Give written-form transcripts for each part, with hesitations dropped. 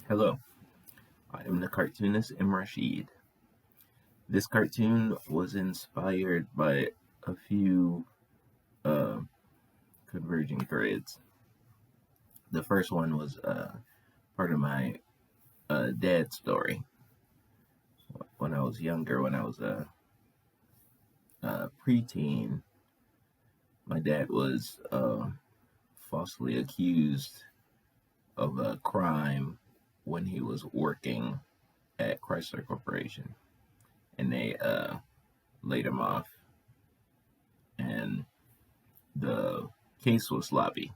Hello, I am the cartoonist M. Rashid. This cartoon was inspired by a few uh, converging threads. The first one was part of my dad story. When I was younger, when I was a preteen, my dad was falsely accused of a crime when he was working at Chrysler Corporation, and they laid him off. And the case was sloppy.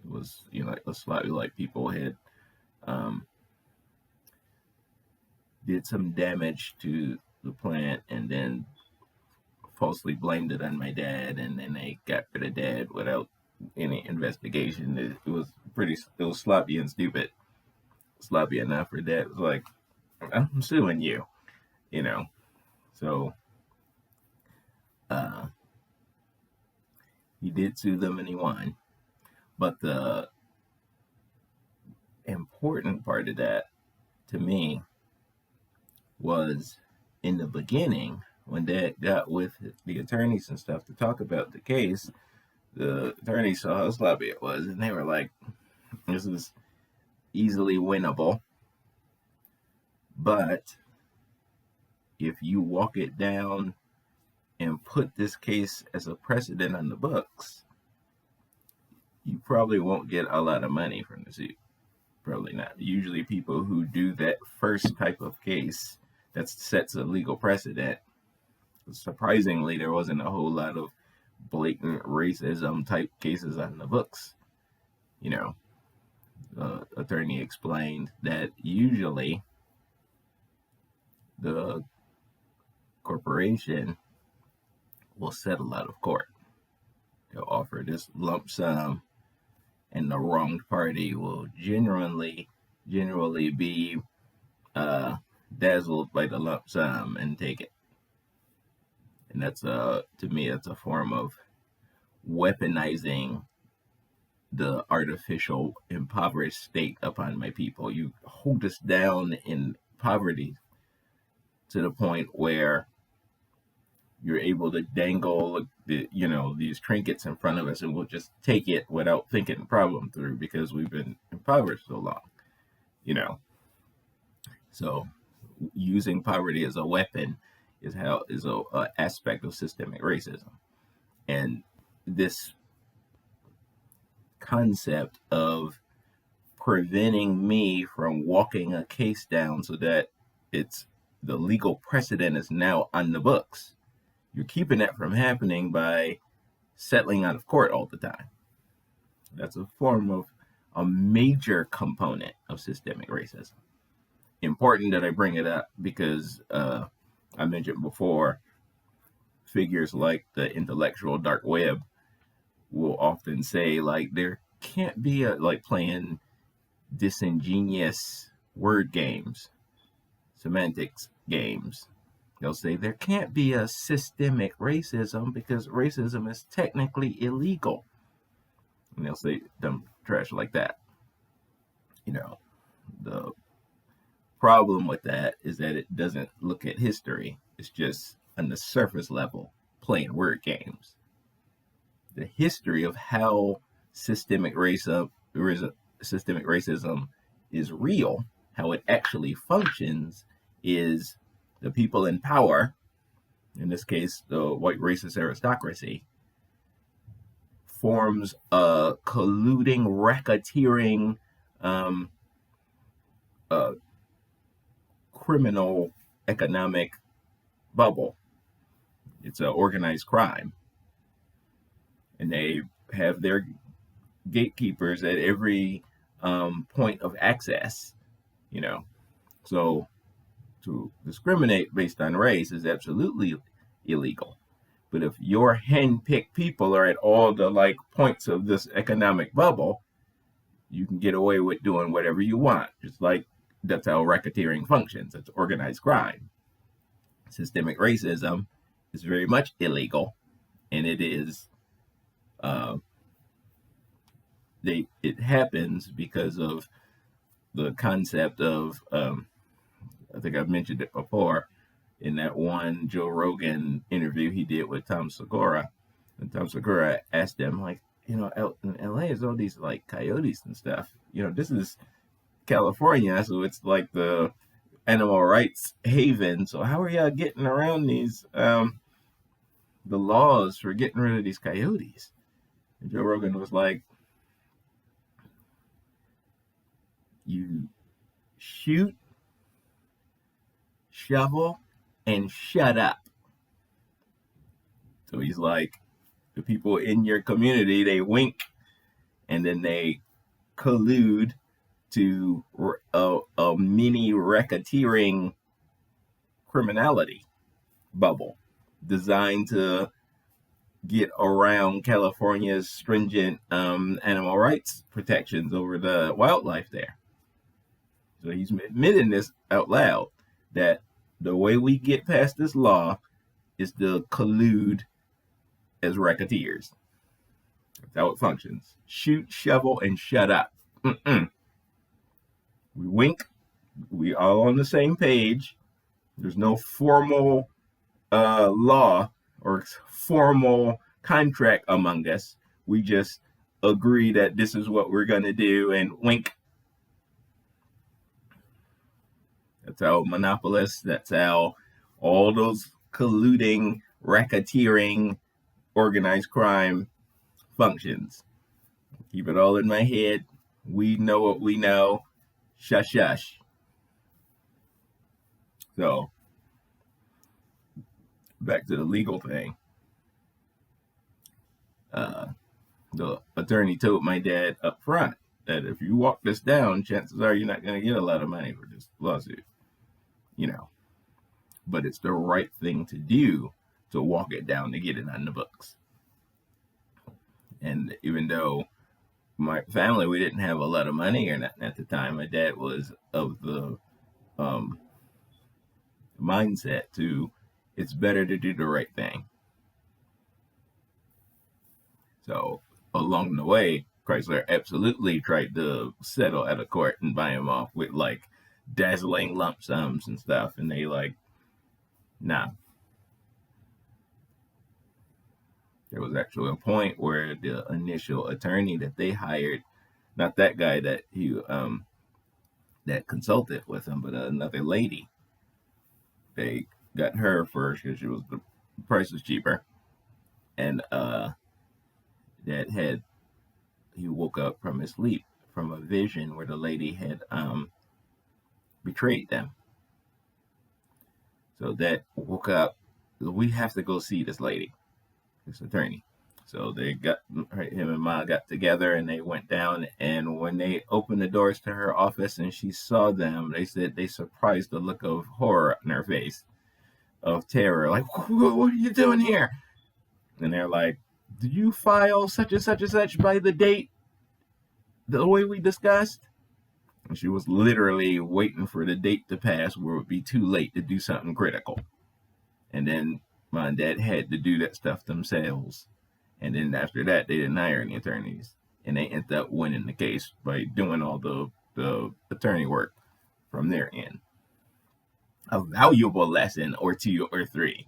It was, a sloppy, like people had um, did some damage to the plant and then falsely blamed it on my dad, and then they got rid of dad without any investigation. It was sloppy and stupid. Sloppy enough for dad was like, I'm suing you, you know. So uh, he did sue them and he won. But the important part of that to me was in the beginning when dad got with the attorneys and stuff to talk about the case. The attorneys saw how sloppy it was, and they were like, this is easily winnable. But if you walk it down and put this case as a precedent on the books, you probably won't get a lot of money from the suit. Probably not. Usually, people who do that first type of case that sets a legal precedent. Surprisingly, there wasn't a whole lot of blatant racism type cases on the books. The attorney explained that usually the corporation will settle out of court. They'll offer this lump sum, and the wronged party will generally be dazzled by the lump sum and take it. And that's to me, that's a form of weaponizing the artificial impoverished state upon my people. You hold us down in poverty to the point where you're able to dangle these trinkets in front of us, and we'll just take it without thinking the problem through because we've been impoverished so long. So using poverty as a weapon is a aspect of systemic racism. And this concept of preventing me from walking a case down so that it's the legal precedent is now on the books. You're keeping that from happening by settling out of court all the time. That's a form of a major component of systemic racism. Important that I bring it up because I mentioned before, figures like the intellectual dark web will often say, like, there can't be like playing disingenuous word games, semantics games. They'll say there can't be a systemic racism because racism is technically illegal. And they'll say dumb trash like that. The problem with that is that it doesn't look at history. It's just on the surface level playing word games. The history of how systemic racism is real, how it actually functions, is the people in power, in this case the white racist aristocracy, forms a colluding, racketeering, criminal economic bubble. It's an organized crime. And they have their gatekeepers at every point of access, So to discriminate based on race is absolutely illegal. But if your hand-picked people are at all the points of this economic bubble, you can get away with doing whatever you want. Just like that's how racketeering functions. It's organized crime. Systemic racism is very much illegal, and it is it happens because of the concept of, I think I've mentioned it before in that one Joe Rogan interview he did with Tom Segura. And Tom Segura asked him, like, out in LA is all these like coyotes and stuff. This is California, so it's like the animal rights haven. So how are y'all getting around these the laws for getting rid of these coyotes? And Joe Rogan was like, you shoot, shovel, and shut up. So he's like, the people in your community, they wink and then they collude to a mini racketeering criminality bubble designed to get around California's stringent animal rights protections over the wildlife there. So he's admitting this out loud, that the way we get past this law is to collude as racketeers. That's how it functions. Shoot, shovel, and shut up. We wink. We all on the same page. There's no formal law or formal contract among us. We just agree that this is what we're going to do and wink. That's how monopolists, that's how all those colluding, racketeering, organized crime functions. Keep it all in my head. We know what we know. Shush, shush. So, back to the legal thing. The attorney told my dad up front that if you walk this down, chances are you're not going to get a lot of money for this lawsuit. But it's the right thing to do to walk it down to get it on the books. And even though my family, we didn't have a lot of money or nothing at the time, my dad was of the mindset to, it's better to do the right thing. So along the way, Chrysler absolutely tried to settle out of court and buy him off with like dazzling lump sums and stuff. And they like, nah. There was actually a point where the initial attorney that they hired, not that guy that he that consulted with him, but another lady, they got her first because the price was cheaper, and he woke up from his sleep from a vision where the lady had betrayed them. So that woke up, we have to go see this lady, this attorney. So they him and Ma got together and they went down, and when they opened the doors to her office and she saw them, they said they surprised the look of horror on her face, of terror, like, what are you doing here? And they're like, did you file such and such and such by the date, the way we discussed? And she was literally waiting for the date to pass where it would be too late to do something critical. And then my and dad had to do that stuff themselves. And then after that, they didn't hire any attorneys. And they ended up winning the case by doing all the attorney work from their end. A valuable lesson or two or three,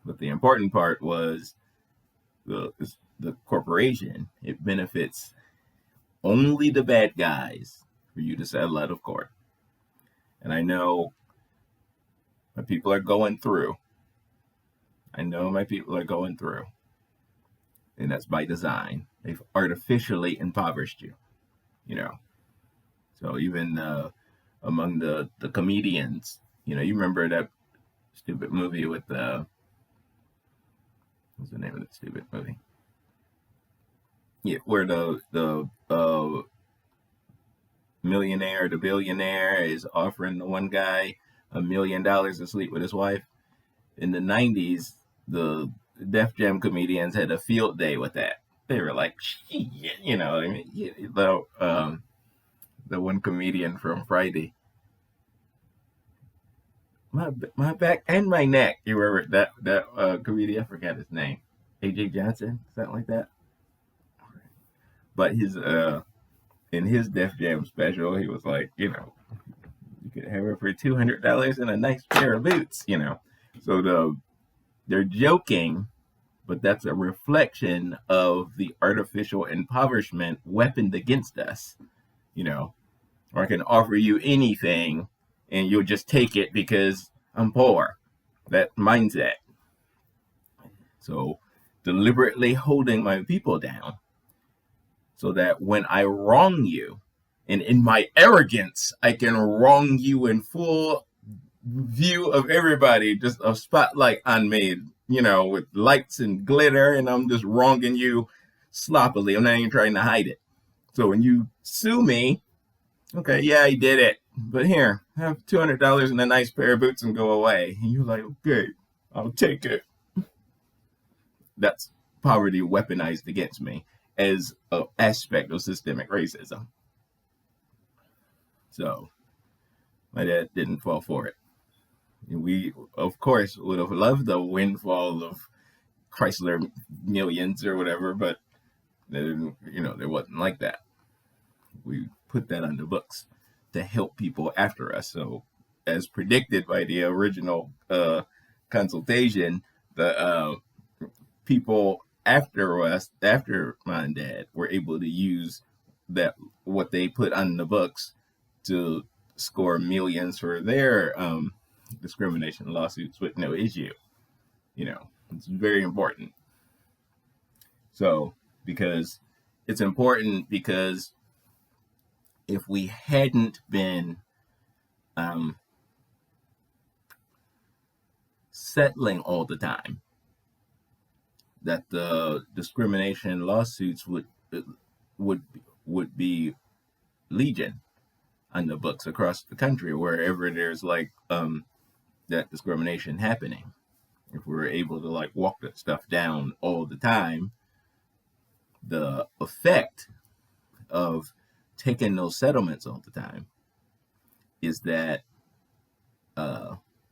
But the important part was the corporation. It benefits only the bad guys for you to settle out of court. And I know my people are going through. And that's by design. They've artificially impoverished you, So even among the comedians, you remember that stupid movie with what's the name of that stupid movie? Yeah, where the millionaire, the billionaire is offering the one guy $1 million to sleep with his wife. In the 90s, the Def Jam comedians had a field day with that. They were like, the one comedian from Friday. My back and my neck. You remember that comedian? I forgot his name. AJ Johnson, something like that. But his in his Def Jam special, he was like, you could have her for $200 and a nice pair of boots. So they're joking, but that's a reflection of the artificial impoverishment weaponed against us. Or I can offer you anything and you'll just take it because I'm poor. That mindset. So deliberately holding my people down so that when I wrong you, and in my arrogance, I can wrong you in full view of everybody, just a spotlight on me, with lights and glitter, and I'm just wronging you sloppily. I'm not even trying to hide it. So when you sue me, okay, yeah, I did it, but here, have $200 and a nice pair of boots and go away. And you're like, okay, I'll take it. That's poverty weaponized against me as an aspect of systemic racism. So my dad didn't fall for it. We, of course, would have loved the windfall of Chrysler millions or whatever, but there wasn't like that. We put that on the books to help people after us. So, as predicted by the original consultation, the people after us, after mom and dad, were able to use that what they put on the books to score millions for their discrimination lawsuits with no issue. It's very important. So, because it's important because if we hadn't been settling all the time, that the discrimination lawsuits would be legion on the books across the country wherever there's that discrimination happening. If we were able to walk that stuff down all the time, the effect of taking those settlements all the time is that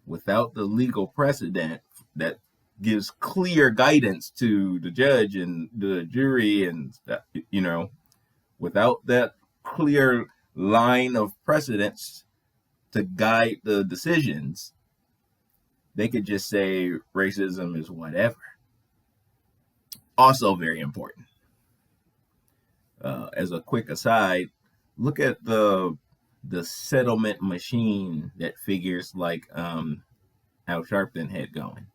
without the legal precedent that gives clear guidance to the judge and the jury and without that clear line of precedents to guide the decisions, they could just say racism is whatever. Also very important. As a quick aside, look at the settlement machine that figures like Al Sharpton had going,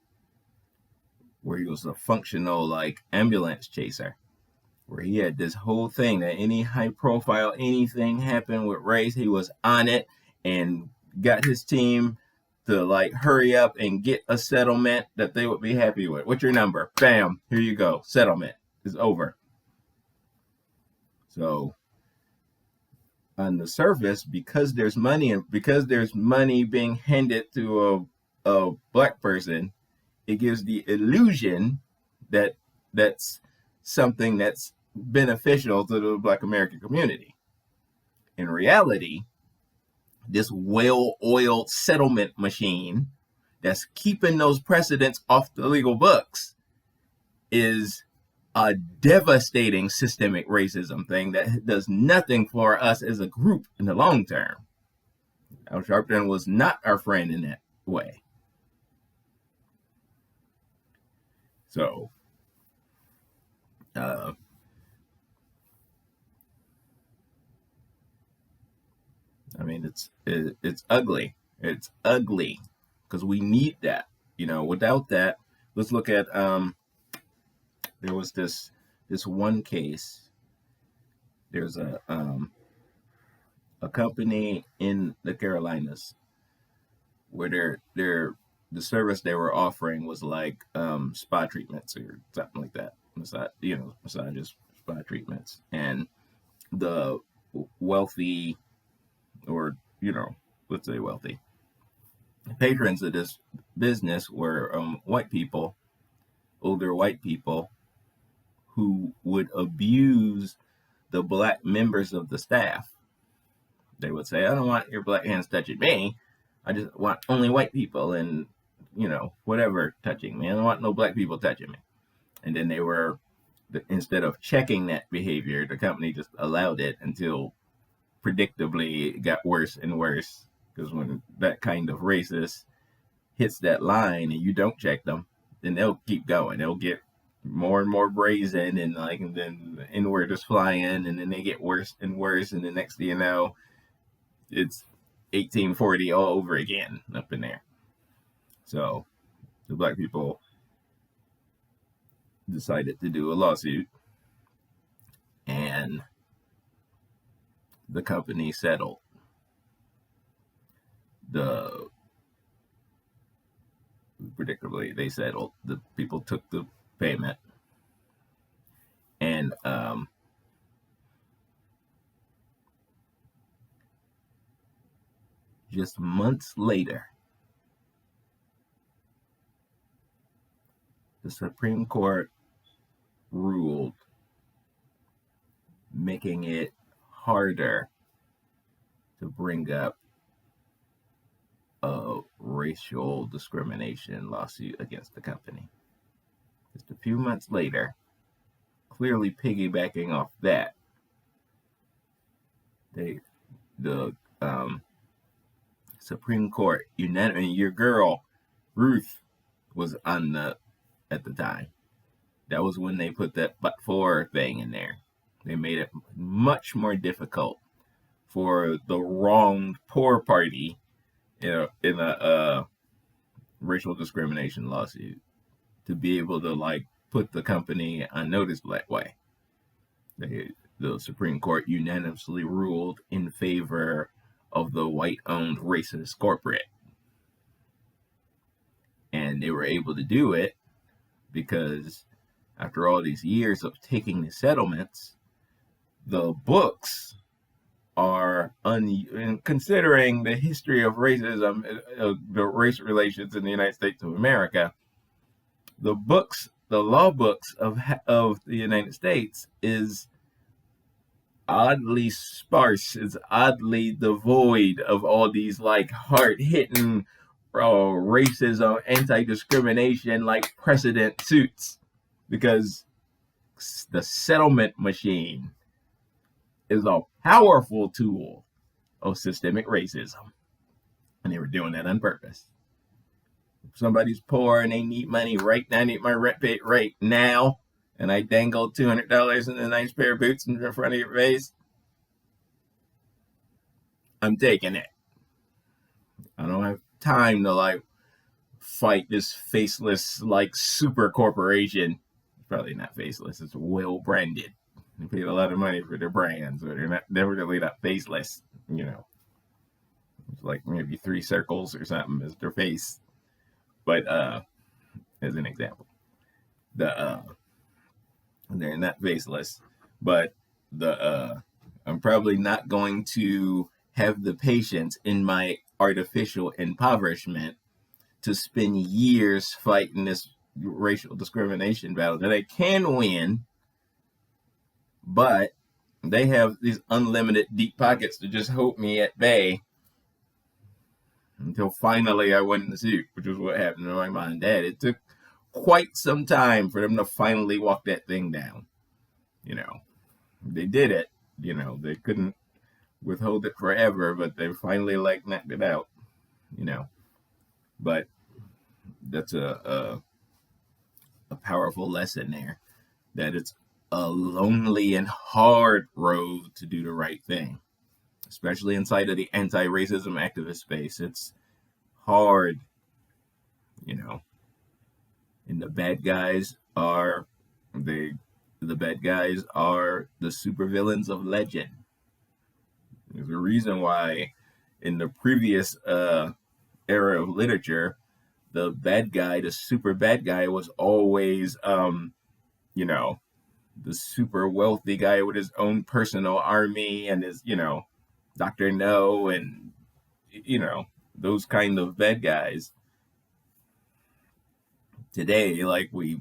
where he was a functional ambulance chaser, where he had this whole thing that any high profile anything happened with race, he was on it and got his team to hurry up and get a settlement that they would be happy with. What's your number? Bam, here you go. Settlement is over. So on the surface, because there's money and because there's money being handed to a black person, it gives the illusion that that's something that's beneficial to the Black American community. In reality, this well-oiled settlement machine that's keeping those precedents off the legal books is a devastating systemic racism thing that does nothing for us as a group in the long term. Al Sharpton was not our friend in that way. So, I mean, it's ugly. It's ugly because we need that. Without that, let's look at there was this one case. There's a company in the Carolinas where the service they were offering was spa treatments or something like that. Massages, spa treatments, and the wealthy, or let's say wealthy patrons of this business were white people, older white people, who would abuse the black members of the staff. They would say, I don't want your black hands touching me. I just want only white people and, whatever touching me. I don't want no black people touching me. And then they were instead of checking that behavior, the company just allowed it until predictably it got worse and worse. Because when that kind of racist hits that line and you don't check them, then they'll keep going. They'll get more and more brazen, and then the N-word is flying, and then they get worse and worse, and the next thing you know, it's 1840 all over again up in there. So the black people decided to do a lawsuit, and the company settled. Predictably, they settled. The people took the payment, and just months later, the Supreme Court ruled, making it harder to bring up a racial discrimination lawsuit against the company. Just a few months later, clearly piggybacking off that, the Supreme Court unanimously, your girl Ruth was on at the time. That was when they put that but for thing in there. They made it much more difficult for the wronged poor party in a racial discrimination lawsuit to be able to put the company on notice that way. The Supreme Court unanimously ruled in favor of the white-owned racist corporate. And they were able to do it because after all these years of taking the settlements, the books are considering the history of racism, the race relations in the United States of America, the law books of the United States is oddly sparse. It's oddly devoid of all these hard-hitting racism, anti-discrimination precedent suits, because the settlement machine is a powerful tool of systemic racism, and they were doing that on purpose. If somebody's poor and they need money right now, I need my rent paid right now, and I dangle $200 in a nice pair of boots in front of your face, I'm taking it. I don't have time to fight this faceless super corporation. It's probably not faceless. It's well branded. They paid a lot of money for their brands, but they're really not faceless. It's maybe 3 circles or something as their face. But as an example, they're not faceless. But I'm probably not going to have the patience in my artificial impoverishment to spend years fighting this racial discrimination battle that I can win, but they have these unlimited deep pockets to just hold me at bay until finally I win the suit, which was what happened to my mom and dad. It took quite some time for them to finally walk that thing down. They did it. They couldn't withhold it forever, but they finally knocked it out. But that's a powerful lesson there, that it's a lonely and hard road to do the right thing, especially inside of the anti-racism activist space. It's hard, and the bad guys are the supervillains of legend. There's a reason why in the previous era of literature, the bad guy, the super bad guy, was always the super wealthy guy with his own personal army and his Dr. No, and those kind of bad guys. Today, we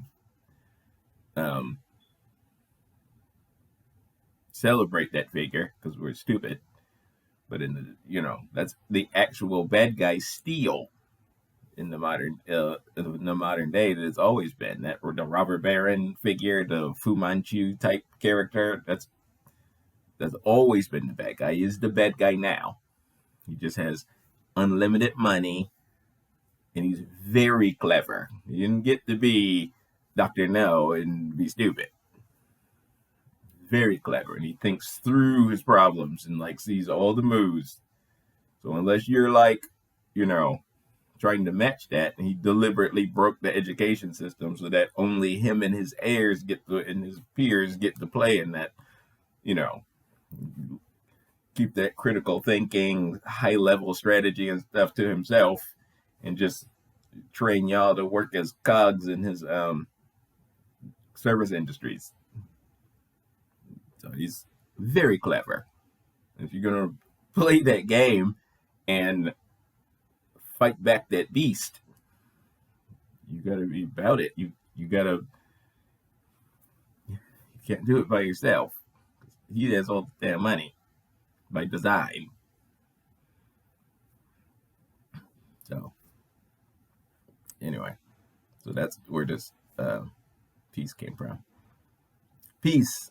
celebrate that figure because we're stupid, but that's the actual bad guy steal in the modern day that it's always been. That the robber baron figure, the Fu Manchu type character, that's always been the bad guy. He is the bad guy now. He just has unlimited money, and he's very clever. He didn't get to be Dr. No and be stupid. Very clever, and he thinks through his problems and like sees all the moves. So unless you're like, you know, trying to match that, he deliberately broke the education system so that only him and his heirs and his peers get to play in that, you know, keep that critical thinking, high level strategy and stuff to himself, and just train y'all to work as cogs in his service industries. So he's very clever. If you're gonna play that game and fight back that beast, you gotta be about it. You can't do it by yourself. He has all the damn money by design. So anyway, so that's where this piece came from. Peace.